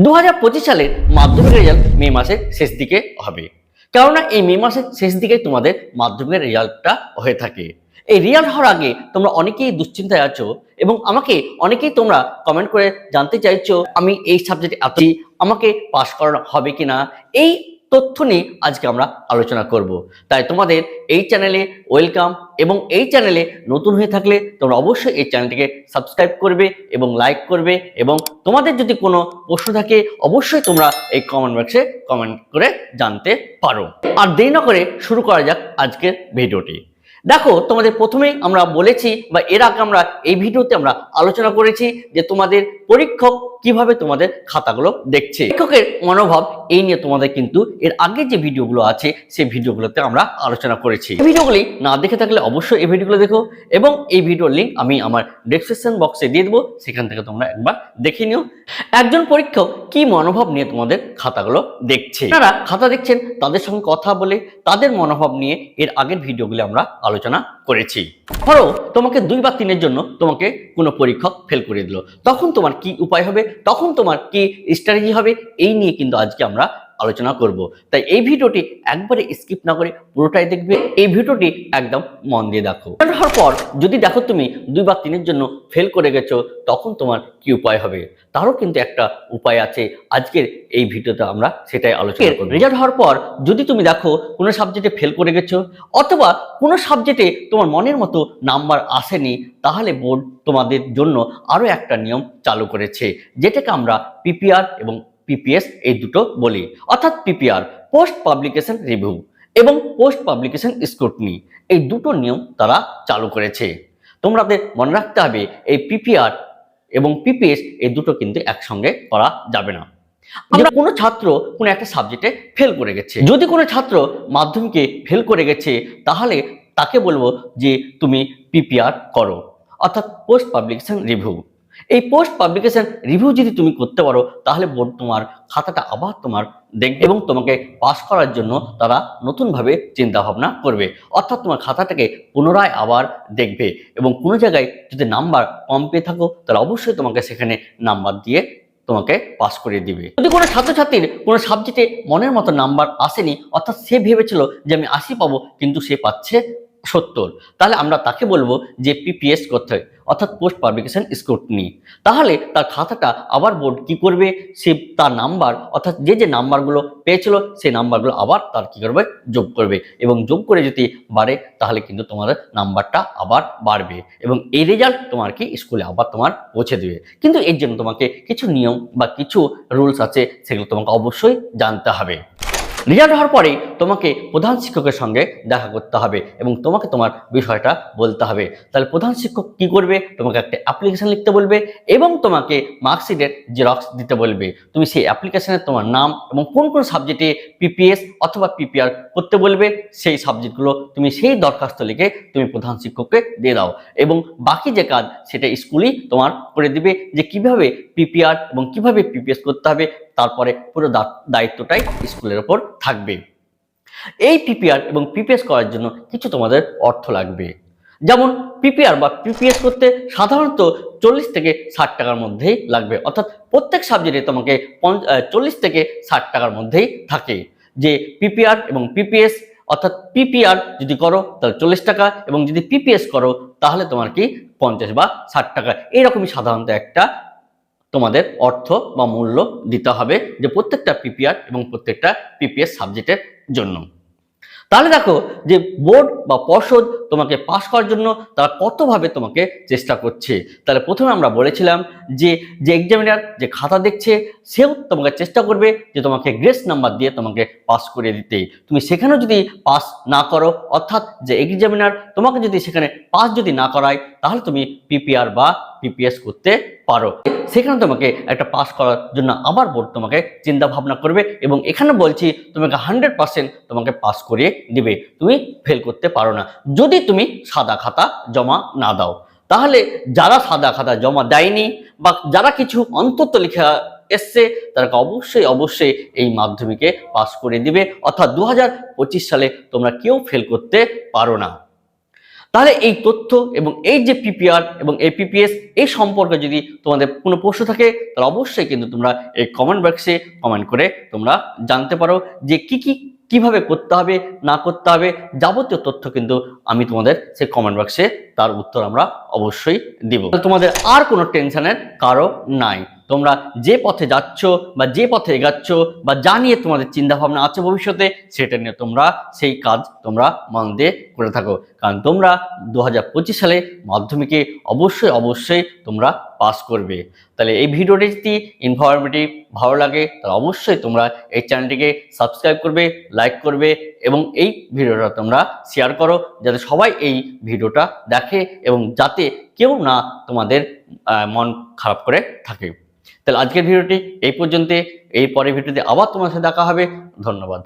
2025 সালের মাধ্যমিক রেজাল্ট মে মাসের শেষ দিকে হবে। কেননা এই মে মাসের শেষ দিকে তোমাদের মাধ্যমিকের রেজাল্টটা হয়ে থাকে। এই রেজাল্ট হওয়ার আগে তোমরা অনেকেই দুশ্চিন্তায় আছো এবং আমাকে অনেকেই তোমরা কমেন্ট করে জানতে চাইছো আমি এই সাবজেক্টে আছি, আমাকে পাস করানো হবে কিনা। এই তথ্য নিয়ে আজকে আমরা আলোচনা করব। তাই তোমাদের এই চ্যানেলে ওয়েলকাম, এবং এই চ্যানেলে নতুন হয়ে থাকলে তোমরা অবশ্যই এই চ্যানেলটিকে সাবস্ক্রাইব করবে এবং লাইক করবে, এবং তোমাদের যদি কোনো প্রশ্ন থাকে অবশ্যই তোমরা এই কমেন্ট বক্সে কমেন্ট করে জানতে পারো। আর দেরি না করে শুরু করা যাক আজকের ভিডিওটি। দেখো, তোমাদের প্রথমেই আমরা বলেছি বা এর আগে আমরা এই ভিডিওতে আমরা আলোচনা করেছি যে তোমাদের পরীক্ষক কিভাবে তোমাদের খাতাগুলো দেখছে, শিক্ষকের মনোভাব এই নিয়ে তোমাদের কিন্তু এর আগে যে ভিডিওগুলো আছে সেই ভিডিওগুলোতে আমরা আলোচনা করেছি। এই ভিডিওগুলি না দেখে থাকলে অবশ্যই এই ভিডিওগুলো দেখো, এবং এই ভিডিওর লিঙ্ক আমি আমার ডেসক্রিপশন বক্সে দিয়ে দেবো, সেখান থেকে তোমরা একবার দেখে নিও একজন পরীক্ষক কি মনোভাব নিয়ে তোমাদের খাতাগুলো দেখছে। যারা খাতা দেখছেন তাদের সঙ্গে কথা বলে তাদের মনোভাব নিয়ে এর আগের ভিডিওগুলো আমরা আলোচনা করেছি। ধরো তোমাকে 2 বা 3-এর জন্য তোমাকে কোনো পরীক্ষক ফেল করে দিল, তখন তোমার কি উপায় হবে, তখন তোমার কি স্ট্র্যাটেজি হবে, এই নিয়ে কিন্তু আজকে আমরা আলোচনা করব। তাই এই ভিডিওটি একবারে স্কিপ না করে পুরোটাই দেখবে। এই ভিডিওটি একদম মন দিয়ে দেখো। হওয়ার পর যদি দেখো তুমি 2 বা 3-এর জন্য ফেল করে গেছো, তখন তোমার কি উপায় হবে, তারও কিন্তু একটা উপায় আছে। আজকের এই ভিডিওতে আমরা সেটাই আলোচনা করব। রেজাল্ট হওয়ার পর যদি তুমি দেখো কোনো সাবজেক্টে ফেল করে গেছো, অথবা কোনো সাবজেক্টে তোমার মনের মতো নাম্বার আসেনি, তাহলে বোর্ড তোমাদের জন্য আরো একটা নিয়ম চালু করেছে, যেটাকে আমরা পিপিআর এবং পিপিএস এই দুটো বলি। অর্থাৎ পিপিআর পোস্ট পাবলিকেশন রিভিউ এবং পোস্ট পাবলিকেশন স্ক্রুটনি, এই দুটো নিয়ম তারা চালু করেছে। তোমাদের মনে রাখতে হবে এই পিপিআর এবং পিপিএস এই দুটো কিন্তু একসঙ্গে করা যাবে না। আমরা কোনো ছাত্র কোনো একটা সাবজেক্টে ফেল করে গেছে, যদি কোনো ছাত্র মাধ্যমিকে ফেল করে গেছে, তাহলে তাকে বলবো যে তুমি পিপিআর করো, অর্থাৎ পোস্ট পাবলিকেশন রিভিউ। এই পোস্ট পাবলিকেশন রিভিউ যদি তুমি করতে পারো, তাহলে বোর্ড তোমার খাতাটা আবার তোমার দেখবে এবং তোমাকে পাস করার জন্য তারা নতুনভাবে চিন্তা ভাবনা করবে। অর্থাৎ তোমার খাতাটাকে পুনরায় আবার দেখবে, এবং কোনো জায়গায় যদি নাম্বার কম পেয়ে থাকো, তাহলে অবশ্যই তোমাকে সেখানে নাম্বার দিয়ে তোমাকে পাস করে দিবে। যদি কোনো ছাত্রছাত্রীর কোনো সাবজেক্টে মনের মতো নাম্বার আসেনি, অর্থাৎ সে ভেবেছিল যে আমি 80 পাবো, কিন্তু সে পাচ্ছে 70, তাহলে আমরা তাকে বলবো যে পিপিএস করতে হয়, অর্থাৎ পোস্ট পাবলিকেশন স্ক্রুটনি। তাহলে তার খাতাটা আবার বোর্ড কি করবে, সে তার নাম্বার অর্থাৎ যে নাম্বারগুলো পেয়েছিল সেই নাম্বারগুলো আবার তার কি করবে, যোগ করবে, এবং যোগ করে যদি বাড়ে তাহলে কিন্তু তোমাদের নাম্বারটা আবার বাড়বে, এবং এই রেজাল্ট তোমার কি স্কুলে আবার তোমার পৌঁছে দেবে। কিন্তু এর জন্য তোমাকে কিছু নিয়ম বা কিছু রুলস আছে, সেগুলো তোমাকে অবশ্যই জানতে হবে। রেজাল্ট হওয়ার পরে তোমাকে প্রধান শিক্ষকের সঙ্গে দেখা করতে হবে এবং তোমাকে তোমার বিষয়টা বলতে হবে। তাহলে প্রধান শিক্ষক কি করবে, তোমাকে একটা অ্যাপ্লিকেশন লিখতে বলবে এবং তোমাকে মার্কশিটের জেরক্স দিতে বলবে। তুমি সেই অ্যাপ্লিকেশনে তোমার নাম এবং কোন কোন সাবজেক্টে পিপিএস অথবা পিপিআর করতে বলবে, সেই সাবজেক্টগুলো তুমি সেই দরখাস্ত লিখে তুমি প্রধান শিক্ষককে দিয়ে দাও, এবং বাকি যে কাজ সেটা স্কুলই তোমার করে দিবে, যে কিভাবে পিপিআর এবং কিভাবে পিপিএস করতে হবে। তারপরে পুরো দায়িত্বটাই স্কুলের উপর থাকবে। এই পিপিআর এবং পিপিএস করার জন্য কিছু তোমাদের অর্থ লাগবে। যেমন পিপিআর বা পিপিএস করতে সাধারণত 40 থেকে 60 টাকার মধ্যেই লাগবে, অর্থাৎ প্রত্যেক সাবজেক্টে তোমাকে 40 থেকে 60 টাকার মধ্যেই থাকে। যে পিপিআর এবং পিপিএস, অর্থাৎ পিপিআর যদি করো তাহলে 40 টাকা, এবং যদি পিপিএস করো তাহলে তোমার কি 50 বা 60 টাকা, এইরকমই সাধারণত একটা তোমাদের অর্থ বা মূল্য দিতে হবে, যে প্রত্যেকটা পিপিআর এবং প্রত্যেকটা পিপিএস সাবজেক্টের জন্য। তাহলে দেখো যে বোর্ড বা পর্ষদ তোমাকে পাস করার জন্য তারা কতভাবে তোমাকে চেষ্টা করছে। তাহলে প্রথমে আমরা বলেছিলাম যে এক্সামিনার যে খাতা দেখছে সেও তোমাকে চেষ্টা করবে যে তোমাকে গ্রেস নাম্বার দিয়ে তোমাকে পাস করে দিতে। তুমি সেখানেও যদি পাস না করো, অর্থাৎ যে এক্সামিনার তোমাকে যদি সেখানে পাস যদি না করায়, তাহলে তুমি পিপিআর বা পিপিএস করতে পারো। সেখানে তোমাকে একটা পাস করার জন্য আবার বোর্ড তোমাকে চিন্তা ভাবনা করবে, এবং এখানে বলছি তোমাকে 100% তোমাকে পাস করিয়ে দিবে, তুমি ফেল করতে পারো না যদি তুমি সাদা খাতা জমা না দাও। তাহলে যারা সাদা খাতা জমা দেয়নি বা যারা কিছু অন্তত লেখা এসছে, তারা অবশ্যই এই মাধ্যমিকে পাস করে দিবে, অর্থাৎ 2025 সালে তোমরা কেউ ফেল করতে পারো না। তাহলে এই তথ্য এবং এই যে পিপিআর এবং এপিপিএস এই সম্পর্কে যদি তোমাদের কোনো প্রশ্ন থাকে তাহলে অবশ্যই কিন্তু তোমরা এই কমেন্ট বক্সে কমেন্ট করে তোমরা জানতে পারো যে কিভাবে করতে হবে না করতে হবে। যাবতীয় তথ্য কিন্তু আমি তোমাদের সেই কমেন্ট বক্সে তার উত্তর আমরা অবশ্যই দিব। তোমাদের আর কোনো টেনশনের কারো নাই। তোমরা যে পথে যাচ্ছ বা যে পথে এগাচ্ছ বা যা নিয়ে তোমাদের চিন্তা ভাবনা আছে ভবিষ্যতে, সেটা নিয়ে তোমরা সেই কাজ তোমরা মন দিয়ে করে থাকো। কারণ তোমরা 2025 সালে মাধ্যমিকে অবশ্যই তোমরা পাস করবে। তাহলে এই ভিডিওটি যদি ইনফরমেটিভ ভালো লাগে তাহলে অবশ্যই তোমরা এই চ্যানেলটিকে সাবস্ক্রাইব করবে, লাইক করবে এবং এই ভিডিওটা তোমরা শেয়ার করো যাতে সবাই এই ভিডিওটা দেখে এবং যাতে কেউ না তোমাদের মন খারাপ করে থাকে। তাহলে আজকের ভিডিওটি এই পর্যন্ত। এই পরের ভিডিওতে আবার তোমার সাথে দেখা হবে। ধন্যবাদ।